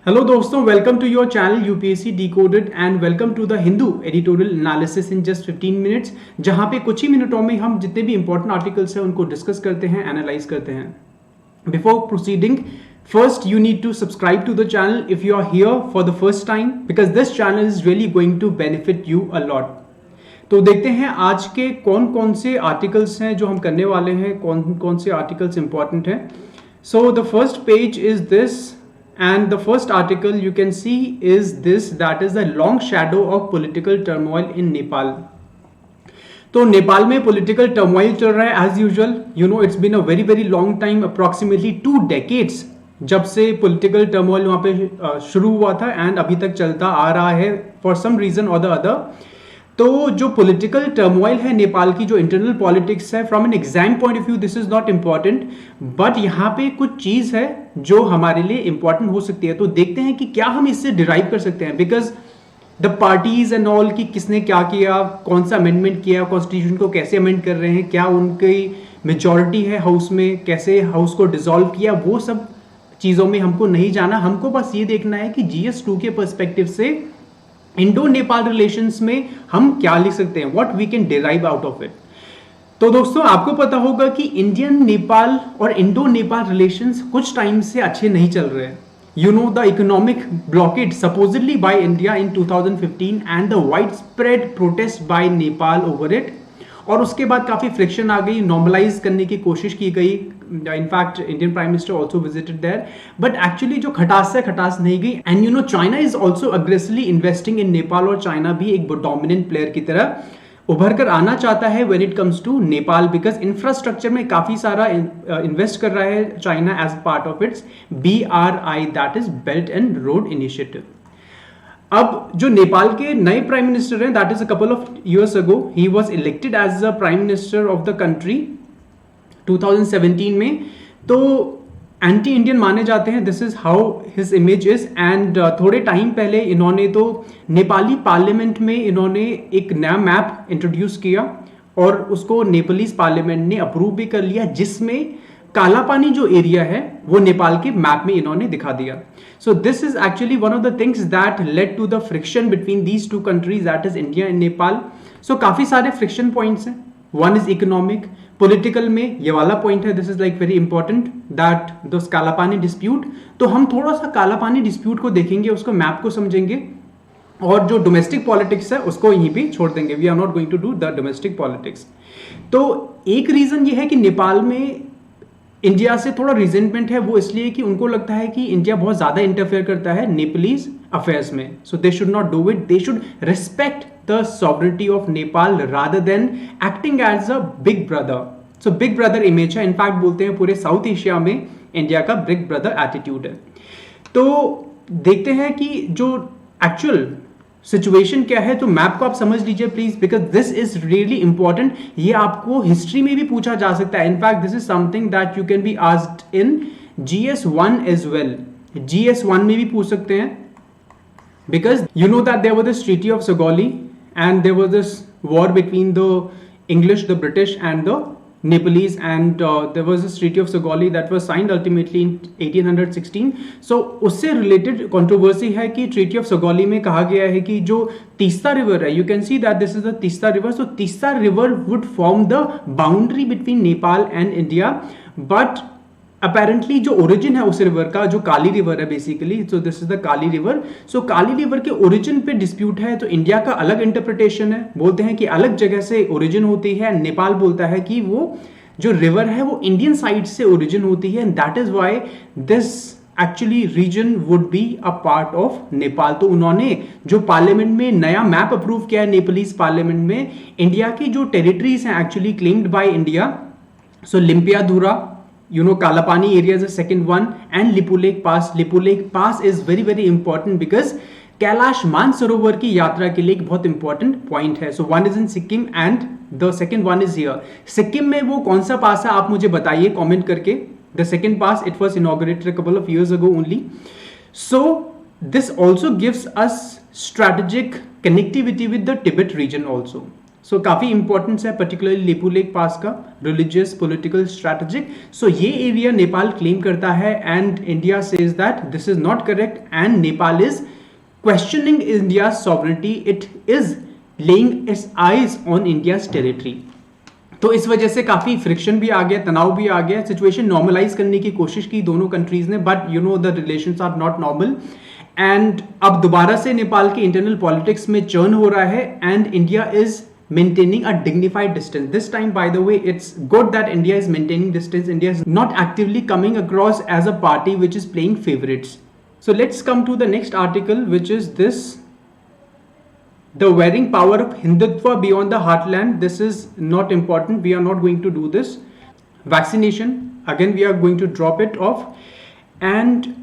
Hello दोस्तों, welcome to your channel UPSC decoded and welcome to the Hindu editorial analysis in just 15 minutes, जहां पे कुछ ही मिनटों में हम जितने भी इंपॉर्टेंट आर्टिकल्स हैं उनको डिस्कस करते हैं, एनालाइज करते हैं. Before proceeding, first you need to subscribe to the channel if you are here for the first time because this channel is really going to benefit you a lot. तो देखते हैं आज के कौन कौन से आर्टिकल्स हैं जो हम करने वाले हैं, कौन कौन से आर्टिकल्स इंपॉर्टेंट हैं. So the first page is this and the first article you can see is this, that is the long shadow of political turmoil in Nepal. तो नेपाल में पॉलिटिकल टर्मोइल चल रहा है as usual. You know it's been a very very long time, approximately 2 decades जब से political turmoil वहाँ पे शुरू हुआ था एंड अभी तक चलता आ रहा है फॉर सम रीजन और द अदर. तो जो पॉलिटिकल टर्मोइल है नेपाल की, जो इंटरनल पॉलिटिक्स है, from an exam point of view this is not important, but यहाँ पे कुछ चीज है जो हमारे लिए इंपॉर्टेंट हो सकती है. तो देखते हैं कि क्या हम इससे डिराइव कर सकते हैं, because the parties and all की किसने क्या किया, कौन सा अमेंडमेंट किया, कॉन्स्टिट्यूशन को कैसे अमेंड कर रहे हैं, क्या उनकी मेजॉरिटी है हाउस में, कैसे हाउस को डिसॉल्व किया, वो सब चीज़ों में हमको नहीं जाना. हमको बस ये देखना है कि GS2 के पर्सपेक्टिव से इंडो नेपाल रिलेशंस में हम क्या लिख सकते हैं, what we can derive out of it. तो दोस्तों, आपको पता होगा कि इंडियन नेपाल और इंडो नेपाल रिलेशंस कुछ टाइम से अच्छे नहीं चल रहे हैं. You know the economic blockade supposedly by India in 2015 and the wide spread protest by Nepal over it. और उसके बाद काफी फ्रिक्शन आ गई, नॉर्मलाइज करने की कोशिश की गई. In fact Indian prime minister also visited there, but actually जो खटास है खटास नहीं गई. And you know China is also aggressively investing in Nepal, और चाइना भी एक डोमिनेंट प्लेयर की तरह उभर कर आना चाहता है when it comes to Nepal, because infrastructure में काफी सारा इन्वेस्ट कर रहा है China as part of its BRI, that is belt and road initiative. अब जो नेपाल के नए प्राइम मिनिस्टर हैं, that is a couple of years ago ही was elected as the prime minister of the country 2017 में. तो एंटी इंडियन माने जाते हैं, this is how his image is. And थोड़े टाइम पहले इन्होंने तो नेपाली पार्लियामेंट में इन्होंने एक नया मैप इंट्रोड्यूस किया और उसको नेपालीज पार्लियामेंट ने अप्रूव भी कर लिया, जिसमें काला पानी जो एरिया है वो नेपाल के मैप में इन्होंने दिखा दिया. So this is actually one of the things that led to the friction between these two countries, that is India and Nepal. So काफी सारे फ्रिक्शन पॉइंट्स हैं. वन इज इकोनॉमिक, पॉलिटिकल में ये वाला पॉइंट है, this is like very important, that this Kalapani dispute. तो हम थोड़ा सा काला पानी डिस्प्यूट को देखेंगे, उसको मैप को समझेंगे, और जो डोमेस्टिक पॉलिटिक्स है उसको यहीं पे छोड़ देंगे. We are not going to do the domestic politics. तो एक रीजन ये है कि नेपाल में इंडिया से थोड़ा रिजेंटमेंट है, वो इसलिए कि उनको लगता है कि इंडिया बहुत ज्यादा इंटरफेयर करता है नेपालीज अफेयर्स में. So they should not do it, they should respect the sovereignty of Nepal rather than acting as a big brother. So big brother image है, इनफैक्ट बोलते हैं पूरे साउथ एशिया में इंडिया का बिग ब्रदर एटीट्यूड है. तो देखते हैं कि जो एक्चुअल सिचुएशन क्या है. तो मैप को आप समझ लीजिए please, because this is really important. ये आपको हिस्ट्री में भी पूछा जा सकता है. In fact this is something that you can be asked in GS1 as well. GS1 में भी पूछ सकते हैं, because you know that there was this treaty of Sagauli and there was this war between the English, the British and the Nepalese, and there was this treaty of Sogoli that was signed ultimately in 1816. So उससे related controversy है कि treaty of Sogoli में कहा गया है कि जो Teesta river है, you can see that this is the Teesta river. So Teesta river would form the boundary between Nepal and India, but apparently जो ओरिजिन है उस रिवर का, जो काली रिवर है basically, so this is the Kali river. So Kali river के origin पे dispute है. तो इंडिया का अलग इंटरप्रिटेशन है, बोलते हैं कि अलग जगह से ओरिजिन होती है. नेपाल बोलता है कि वो जो रिवर है वो इंडियन साइड से ओरिजिन होती है, and that is why this actually reason would be a part of Nepal. तो उन्होंने जो पार्लियामेंट में नया मैप अप्रूव किया है नेपालीज पार्लियामेंट में, इंडिया की जो टेरिटरीज हैं actually claimed by India. So Limpiyadhura, you know Kalapani area is the second one, and Lipulek Pass. Lipulek Pass is very very important because Kailash Mansarovar की यात्रा के लिए एक बहुत इंपॉर्टेंट पॉइंट है. सो one is in Sikkim and the second one is here. Sikkim में वो कौन सा पास है आप मुझे बताइए कमेंट करके. The second pass, it was inaugurated a couple of years ago only. So this also gives us strategic connectivity with the Tibet region also. सो काफ़ी इंपॉर्टेंस है पर्टिकुलरली लेपू लेक पास का, रिलीजियस, पॉलिटिकल, स्ट्रैटेजिक. सो ये area Nepal claim करता है and India says that this is not correct and Nepal is questioning India sovereignty. It is laying it's eyes on India's territory. तो इस वजह से काफ़ी फ्रिक्शन भी आ गया, तनाव भी आ गया, सिचुएशन नॉर्मलाइज करने की कोशिश की दोनों कंट्रीज ने, but you know the relations are not normal. And अब दोबारा से नेपाल के इंटरनल पॉलिटिक्स में चर्न हो रहा है and India is maintaining a dignified distance. This time, by the way, it's good that India is maintaining distance. India is not actively coming across as a party which is playing favorites. So let's come to the next article, which is this: the wearing power of Hindutva beyond the heartland. This is not important. We are not going to do this. Vaccination. Again, we are going to drop it off. And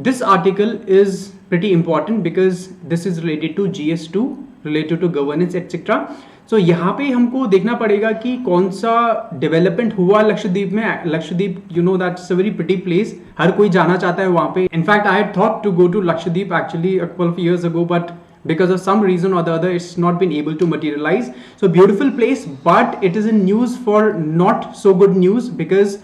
this article is pretty important because this is related to GS2, related to governance, etc. सो यहाँ पे हमको देखना पड़ेगा कि कौन सा development हुआ लक्षद्वीप में. Lakshadweep, you know that's a very pretty place, हर कोई जाना चाहता है वहाँ पे. In fact I had thought to go to Lakshadweep actually a couple of years ago, but because of some reason or the other it's not been able to materialize. So beautiful place, but it is in news for not so good news because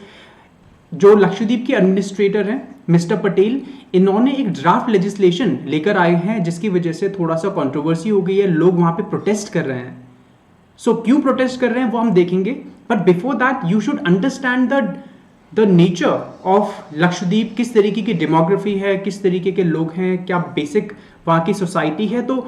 जो लक्षद्वीप के administrator हैं mister Patel, इन्होंने एक draft legislation लेकर आए हैं जिसकी वजह से थोड़ा सा कंट्रोवर्सी हो गई है. लोग वहाँ पे प्रोटेस्ट कर रहे हैं. सो क्यों प्रोटेस्ट कर रहे हैं वो हम देखेंगे, but before that you should understand the nature of Lakshadweep. किस तरीके की डेमोग्राफी है, किस तरीके के लोग हैं, क्या बेसिक वहाँ की सोसाइटी है. तो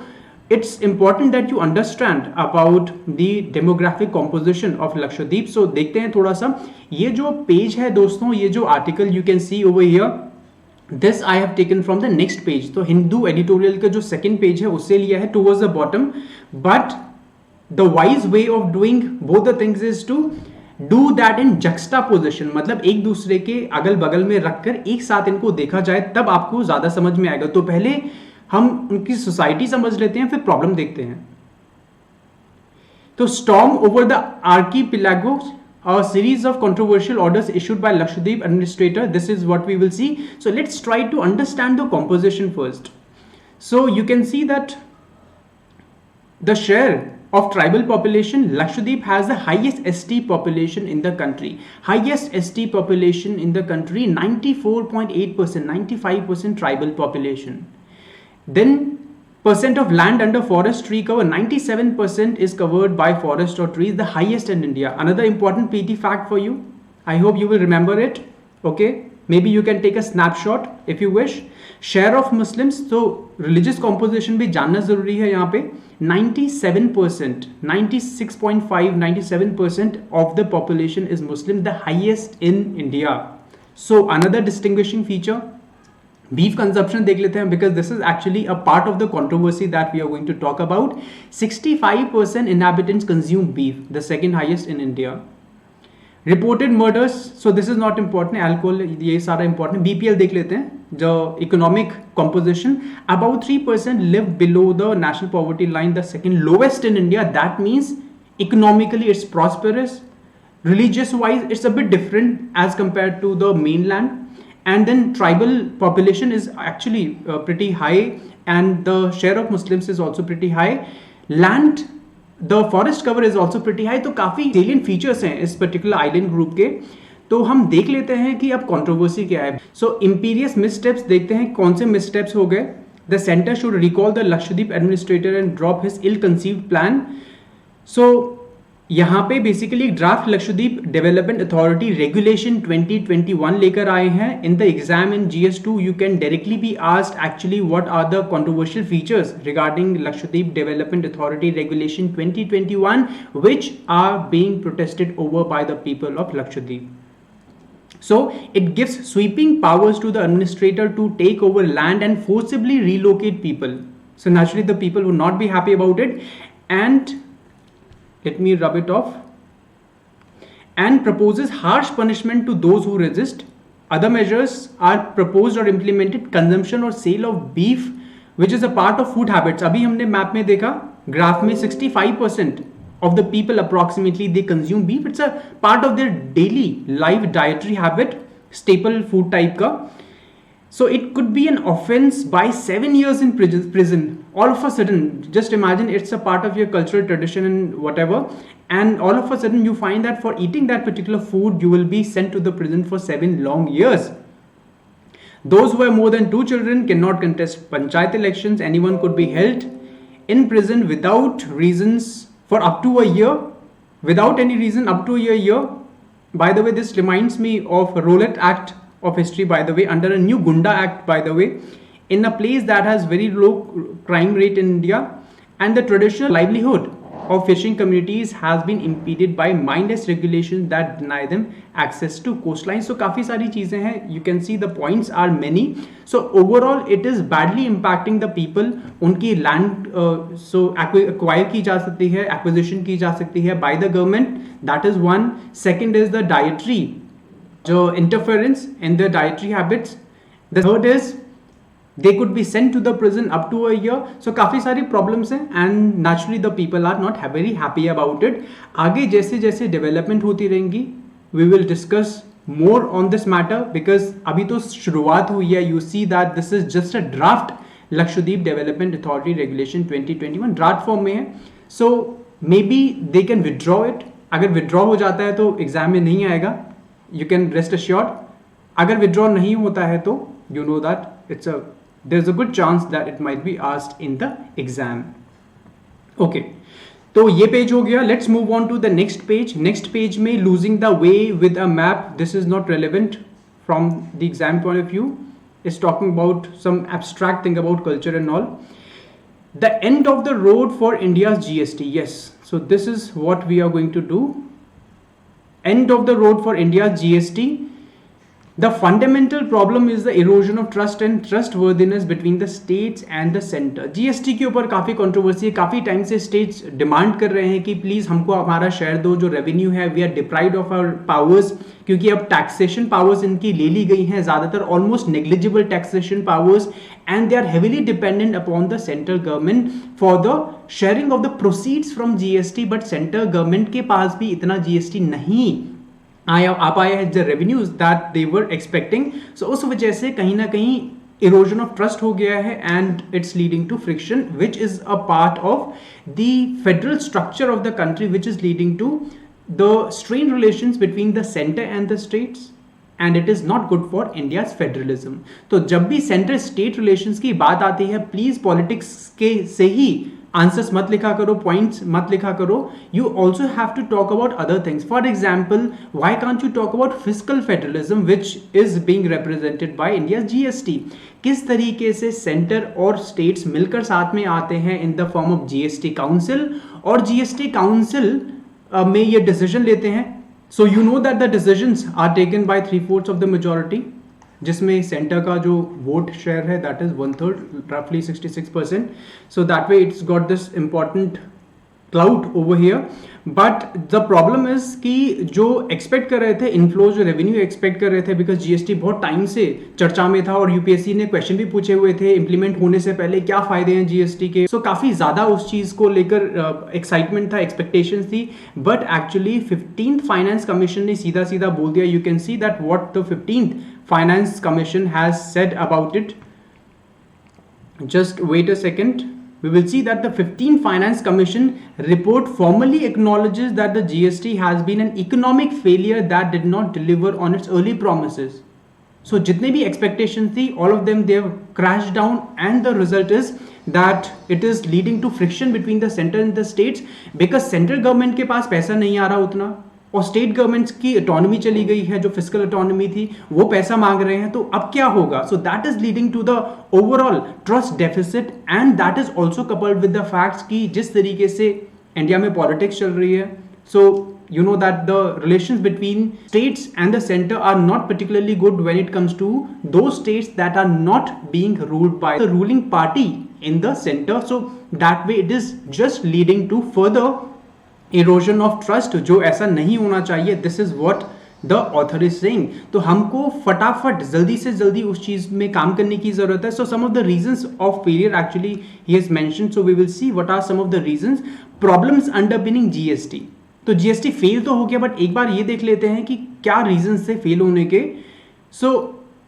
it's important that you understand about the demographic composition of Lakshadweep. So देखते हैं थोड़ा सा. ये जो पेज है दोस्तों, ये जो article you can see over here, this I have taken from the next page. तो हिंदू एडिटोरियल का जो सेकेंड पेज है उससे लिया है towards the bottom. But the wise way of doing both the things is to do that in juxtaposition. मतलब एक दूसरे के अगल बगल में रखकर एक साथ इनको देखा जाए, तब आपको ज्यादा समझ में आएगा. तो पहले हम उनकी सोसाइटी समझ लेते हैं, फिर प्रॉब्लम देखते हैं. तो storm over the archipelago, a series of controversial orders issued by Lakshadweep administrator. This is what we will see. So let's try to understand the composition first. So you can see that the share of tribal population, Lakshadweep has the highest ST population in the country. Highest ST population in the country, 94.8%, 95% tribal population. Then percent of land under forest tree cover, 97% is covered by forest or trees, the highest in India. Another important PT fact for you. I hope you will remember it. Okay. Maybe you can take a snapshot if you wish. Share of Muslims, तो religious composition भी जानना जरूरी है यहाँ पे. 97%, 96.5, 97% of the population is Muslim, the highest in India. So another distinguishing feature, beef consumption देख लेते हैं because this is actually a part of the controversy that we are going to talk about. 65% inhabitants consume beef, the second highest in India. Reported murders, so this is not important. Alcohol, ये सारा इंपॉर्टेंट. BPL देख लेते हैं, जो economic composition, about 3% live below the national poverty line, the second lowest in India. That means economically it's prosperous. Religious wise it's a bit different as compare to the main land. And then tribal population is actually pretty high and the share of Muslims is also pretty high. Land, the forest cover is also pretty high. तो काफी salient features हैं इस particular island group के. तो हम देख लेते हैं कि अब कंट्रोवर्सी क्या है. सो इंपीरियस मिसस्टेप्स देखते हैं कौन से मिसस्टेप्स हो गए. The centre should recall the Lakshadweep administrator and drop his ill conceived plan. So यहाँ पे basically draft Lakshadweep development authority regulation 2021 लेकर आए हैं. In the exam in GS2 you can directly be asked actually what are the controversial features regarding Lakshadweep development authority regulation 2021 which are being protested over by the people of Lakshadweep. So it gives sweeping powers to the administrator to take over land and forcibly relocate people. So naturally the people would not be happy about it, and let me rub it off, and proposes harsh punishment to those who resist. Other measures are proposed or implemented, consumption or sale of beef which is a part of food habits. अभी हमने map में देखा graph में 65% of the people approximately they consume beef. It's a part of their daily life dietary habit, staple food type का. So it could be an offense by 7 years in prison. All of a sudden, just imagine it's a part of your cultural tradition and whatever, and all of a sudden you find that for eating that particular food you will be sent to the prison for 7 long years. Those who have more than 2 children cannot contest panchayat elections. Anyone could be held in prison without reasons for up to a year, without any reason up to a year. By the way, this reminds me of Rowlatt Act of history, by the way, under a new Gunda Act, by the way, in a place that has very low crime rate in India, and the traditional livelihood of fishing communities has been impeded by mindless regulations that deny them access to coastlines. So काफ़ी सारी चीज़ें हैं, you can see the points are many. So overall it is badly impacting the people. उनकी land so acquire की जा सकती है, acquisition की जा सकती है by the government. That is one. Second is the dietary interference in their dietary habits. The third is they could be sent to the prison up to a year. So काफ़ी सारी problems हैं and naturally the people are not very happy about it. आगे जैसे जैसे development होती रहेंगी we will discuss more on this matter, because अभी तो शुरुआत हुई है. You see that this is just a draft Lakshadweep Development Authority Regulation 2021 draft form में है. So maybe they can withdraw it. अगर withdraw हो जाता है तो exam में नहीं आएगा. You can rest assured. अगर withdraw नहीं होता है तो you know that there's a good chance that it might be asked in the exam. Okay, तो ये पेज हो गया. Let's move on to the next page. Next page में losing the way with a map. This is not relevant from the exam point of view. It's talking about some abstract thing about culture and all. The end of the road for India's GST. Yes, so this is what we are going to do. End of the road for India's GST. The fundamental problem is the erosion of trust and trustworthiness between the states and the center. GST के ऊपर काफ़ी controversy है. काफ़ी time से states demand कर रहे हैं कि प्लीज़ हमको हमारा शेयर दो. जो रेवेन्यू है we are deprived of our powers, क्योंकि अब टैक्सेशन पावर्स इनकी ले ली गई हैं, ज़्यादातर almost negligible taxation powers, and they are heavily dependent upon the central government for the sharing of the proceeds from GST. but central government के पास भी इतना GST नहीं आ पाया है, the revenues that they were expecting. So उस वजह से कहीं ना कहीं erosion of trust हो गया है and it's leading to friction, which is a part of the federal structure of the country, which is leading to the strained relations between the center and the states. And it is not good for India's federalism. तो जब भी centre state relations की बात आती है, please politics के से ही answers मत लिखा करो, पॉइंट्स मत लिखा करो. You also have to talk about other things. For example, why can't you talk about fiscal federalism which is being represented by India GST. किस तरीके से सेंटर और स्टेट्स मिलकर साथ में आते हैं in the form of GST council, और जीएसटी काउंसिल में ये डिसीजन लेते हैं. So you know that the decisions are taken by 3/4 of the majority, जिसमें सेंटर का जो वोट शेयर है that is 1/3, roughly 66%. So that way it's got this important clout over here. But the problem is कि जो expect कर रहे थे inflow, जो रेवेन्यू एक्सपेक्ट कर रहे थे, बिकॉज जीएसटी बहुत टाइम से चर्चा में था और यूपीएससी ने क्वेश्चन भी पूछे हुए थे इंप्लीमेंट होने से पहले क्या फायदे हैं जीएसटी के. सो काफ़ी ज़्यादा उस चीज़ को लेकर एक्साइटमेंट था, एक्सपेक्टेशन थी. But actually 15th finance commission ने सीधा सीधा बोल दिया. You can see that what the 15th finance commission has said about it. Just wait a second. We will see that the 15th Finance Commission report formally acknowledges that the GST has been an economic failure that did not deliver on its early promises. So जितने भी expectations थी, all of them they have crashed down, and the result is that it is leading to friction between the center and the states, because central government के पास पैसा नहीं आ रहा उतना, और state governments की ऑटोनॉमी चली गई है, जो फिस्कल ऑटोनॉमी थी वो पैसा मांग रहे हैं. तो अब क्या होगा? So that is leading to the overall trust deficit, and that is also coupled with the facts कि जिस तरीके से इंडिया में पॉलिटिक्स चल रही है. सो you know that the relations between states and the center are not particularly good when it comes to those states that are not being ruled by the ruling party in the center. So that way it is just leading to further erosion of trust, जो ऐसा नहीं होना चाहिए. This is what the author is saying. तो हमको फटाफट जल्दी से जल्दी उस चीज में काम करने की जरूरत है. So some of the reasons of failure actually he has mentioned. So we will see what are some of the reasons. Problems underpinning GST. तो जीएसटी फेल तो हो गया, बट एक बार ये देख लेते हैं कि क्या रीजंस थे फेल होने के. So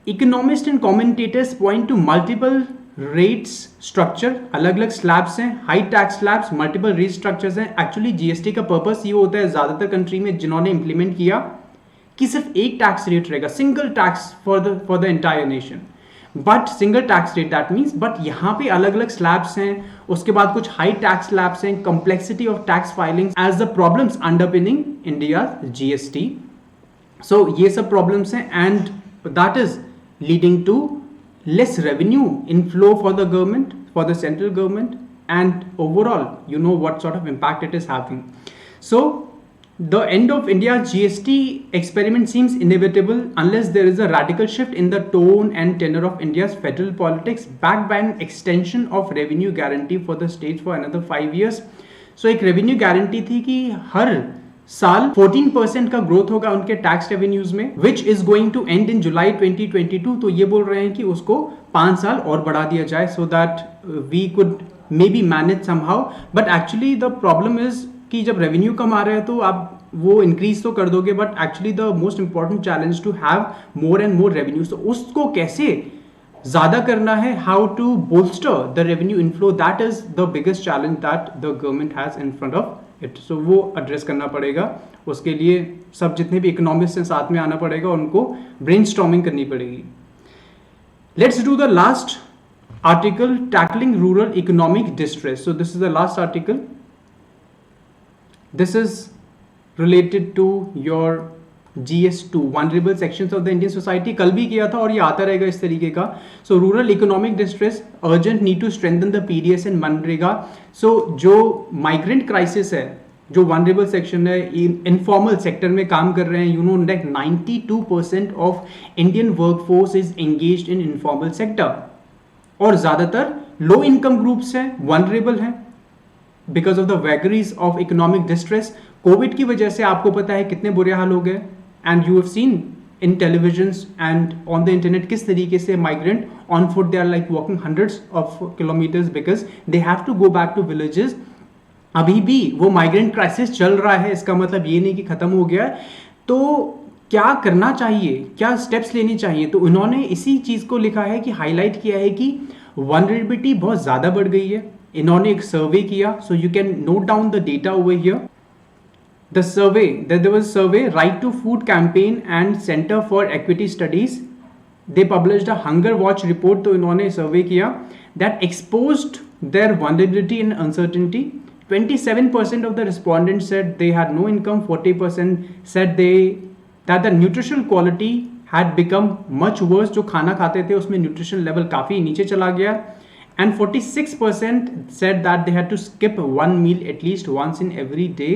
economist and commentators point to multiple rates structure, अलग अलग स्लैब्स हैं, high tax slabs, multiple rate structures हैं. एक्चुअली जीएसटी का पर्पस ये होता है ज्यादातर कंट्री में जिन्होंने इंप्लीमेंट किया कि सिर्फ एक टैक्स रेट रहेगा, single tax for the entire nation. But single tax rate that means, but यहाँ पे अलग अलग स्लैब्स हैं, उसके बाद कुछ हाई टैक्स स्लैब्स हैं, complexity of tax filing as the problems underpinning India GST. So ये सब प्रॉब्लम्स हैं and that is leading to less revenue inflow for the government, for the central government, and overall you know what sort of impact it is having. So the end of India's GST experiment seems inevitable unless there is a radical shift in the tone and tenor of India's federal politics backed by an extension of revenue guarantee for the states for another 5 years. So एक revenue guarantee थी कि हर साल 14% का growth होगा उनके tax revenues में, which is going to end in July 2022. तो ये बोल रहे हैं कि उसको 5 साल और बढ़ा दिया जाए so that we could maybe manage somehow. But actually the problem is कि जब रेवेन्यू कम आ रहा है तो आप वो इंक्रीज तो कर दोगे, but actually the most important challenge to have more and more revenue. तो उसको कैसे ज्यादा करना है, how to bolster the revenue inflow, that is the biggest challenge that the government has in front of it. So वो address करना पड़ेगा. उसके लिए सब जितने भी इकोनॉमिस्ट हैं साथ में आना पड़ेगा, उनको ब्रेनस्टॉर्मिंग करनी पड़ेगी. Let's do the last article, tackling rural economic distress. So this is the last article. This is related to your GS2 vulnerable sections of the Indian society. कल भी किया था और ये आता रहेगा इस तरीके का. So rural economic distress, urgent need to strengthen the PDS and MNREGA. So जो माइग्रेंट क्राइसिस है, जो वनरेबल सेक्शन है, इनफॉर्मल सेक्टर में काम कर रहे हैं, you know that 92% of Indian workforce is engaged in informal sector और ज्यादातर लो इनकम ग्रुप्स हैं, वनरेबल हैं because of the vagaries of economic distress. COVID की वजह से आपको पता है कितने बुरे हाल हो गए and you have seen in televisions and on the internet किस तरीके से migrant on foot they are like walking hundreds of kilometres because they have to go back to villages. अभी भी वो माइग्रेंट क्राइसिस चल रहा है, इसका मतलब ये नहीं कि खत्म हो गया. तो क्या करना चाहिए, क्या स्टेप्स लेने चाहिए? तो उन्होंने इसी चीज को लिखा है कि हाईलाइट किया है कि वनरेबिलिटी बहुत ज्यादा बढ़ गई है. इन्होंने एक सर्वे किया, so you can note down the data over here. The survey, there was a survey, Right to Food campaign and Center for Equity Studies. They published a hunger watch report. तो इन्होंने सर्वे किया that exposed their vulnerability and uncertainty. 27% of the respondents said they had no income. 40% said that the nutritional quality had become much worse. जो खाना खाते थे उसमें nutrition level काफी नीचे चला गया. And 46% said that they had to skip one meal at least once in every day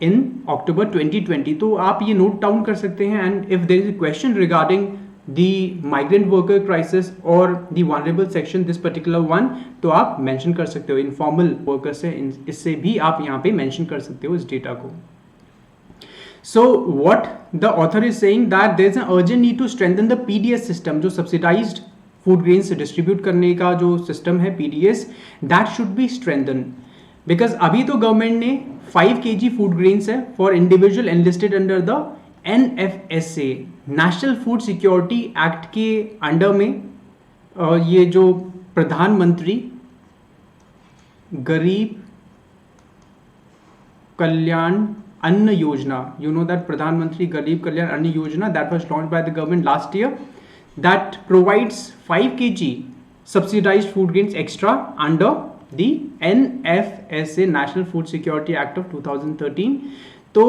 in October 2020. तो आप ये नोट डाउन कर सकते हैं. And if there is a question regarding the migrant worker crisis और the vulnerable section this particular one, तो आप mention कर सकते हो. इनफॉर्मल वर्कर्स है, इससे भी आप यहाँ पे मेंशन कर सकते हो इस डेटा को. So what the author is saying that there is an urgent need to strengthen the PDS system. जो सब्सिडाइज्ड फूड ग्रेन्स डिस्ट्रीब्यूट करने का जो सिस्टम है PDS, that should be strengthen. Because अभी तो गवर्नमेंट ने 5 kg फूड ग्रेन्स है for individual enlisted under the NFSA, national food security act के अंडर में. ये जो प्रधानमंत्री गरीब कल्याण अन्न योजना, यू नो दैट प्रधानमंत्री गरीब कल्याण अन्न योजना that was launched by the government last year, that provides 5 kg subsidized food grains extra under the NFSA, National Food Security Act of 2013. तो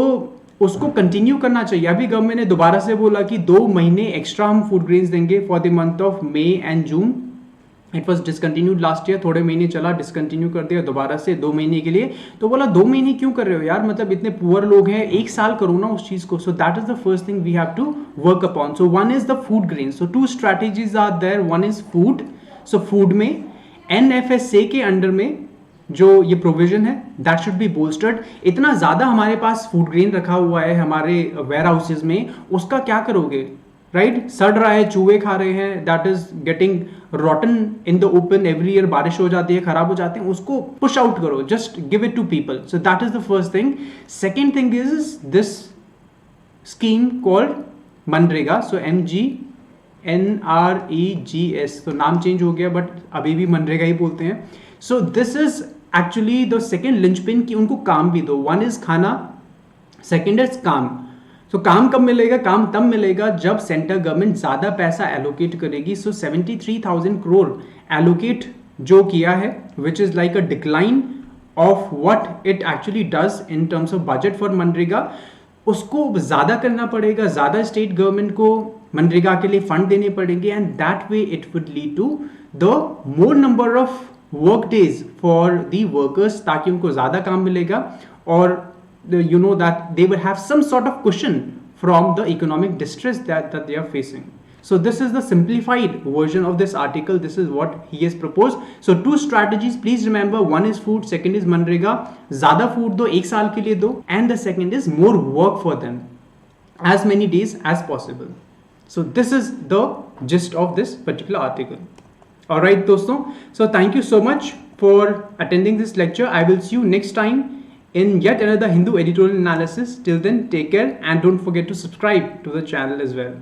उसको कंटिन्यू करना चाहिए. अभी गवर्नमेंट ने दोबारा से बोला कि 2 महीने एक्स्ट्रा हम फूड ग्रेन्स देंगे for the month of May and June. It was discontinued last year, थोड़े महीने चला, डिसकंटिन्यू कर दिया दोबारा से 2 महीने के लिए. तो बोला 2 महीने क्यों कर रहे हो यार, मतलब इतने पुअर लोग हैं, 1 साल करो ना उस चीज को. So that is the first thing we have to work upon. So one is the food grain. So 2 strategies are there. One is food. So food में NFSA के अंडर में जो ये प्रोविजन है दैट शुड बी बोल्स्टर्ड. इतना ज्यादा हमारे पास food grain रखा हुआ है हमारे वेयर हाउसेज में, उसका क्या करोगे, राइट? सड़ रहा है, चूहे खा रहे हैं, that is getting rotten in the open. Every year बारिश हो जाती है, खराब हो जाते हैं, उसको पुश आउट करो, just give it to people. So that is the first thing. Second thing is this scheme called MNREGA. So NREGS, तो नाम चेंज हो गया बट अभी भी मनरेगा ही बोलते हैं. सो this is actually the second linchpin कि उनको काम भी दो. वन इज खाना, सेकेंड इज काम. तो काम कब मिलेगा? काम तब मिलेगा जब सेंट्रल गवर्नमेंट ज्यादा पैसा एलोकेट करेगी. सो 73,000 करोड़ एलोकेट जो किया है, which is like a decline of what it actually does in terms of budget for MNREGA, उसको ज्यादा करना पड़ेगा. ज्यादा स्टेट गवर्नमेंट को मनरेगा के लिए फंड देने पड़ेंगे, and that way it would lead to the more number of work days for the workers, ताकि उनको ज्यादा काम मिलेगा और you know that they will have some sort of cushion from the economic distress that they are facing. So this is the simplified version of this article. This is what he has proposed. So two strategies, please remember, one is food, second is MNREGA. ज़्यादा food दो, एक साल के लिए दो, and the second is more work for them, as many days as possible. So this is the gist of this particular article. Alright दोस्तों, so thank you so much for attending this lecture. I will see you next time in yet another Hindu editorial analysis. Till then, take care and don't forget to subscribe to the channel as well.